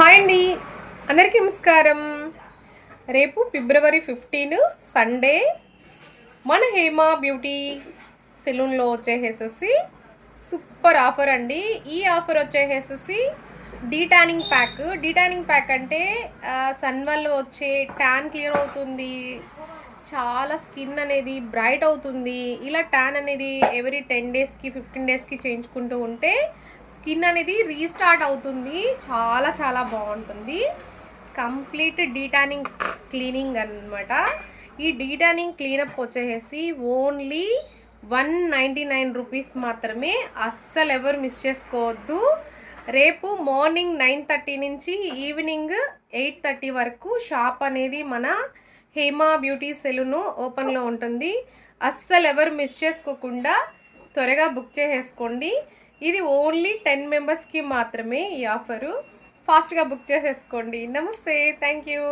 Hi అండి, అందరికీ నమస్కారం. రేపు ఫిబ్రవరి 15 సండే మన హేమ బ్యూటీ సెలూన్లో వచ్చేసేసి సూపర్ ఆఫర్ అండి. ఈ ఆఫర్ వచ్చేసేసి డీటానింగ్ ప్యాక్ అంటే సన్ వల్ల వచ్చే ట్యాన్ క్లియర్ అవుతుంది, చాలా స్కిన్ అనేది బ్రైట్ అవుతుంది. ఇలా ట్యాన్ అనేది ఎవ్రీ 10 డేస్కి 15 డేస్కి చేయించుకుంటూ ఉంటే స్కిన్ అనేది రీస్టార్ట్ అవుతుంది. చాలా చాలా బాగుంటుంది. కంప్లీట్ డీటానింగ్ క్లీనింగ్ అన్నమాట. ఈ డీటానింగ్ క్లీనప్ వచ్చేసి ఓన్లీ 199 రూపీస్ మాత్రమే. అస్సలు ఎవరు మిస్ చేసుకోవద్దు. రేపు మార్నింగ్ 9:30 నుంచి ఈవినింగ్ 8:30 వరకు షాప్ అనేది మన హేమ బ్యూటీ సెలూన్ ఓపెన్లో ఉంటుంది. అస్సలు ఎవరు మిస్ చేసుకోకుండా త్వరగా బుక్ చేసేసుకోండి. ఇది ఓన్లీ 10 మెంబర్స్కి మాత్రమే ఈ ఆఫరు. ఫాస్ట్గా బుక్ చేసేసుకోండి. నమస్తే, థ్యాంక్ యూ.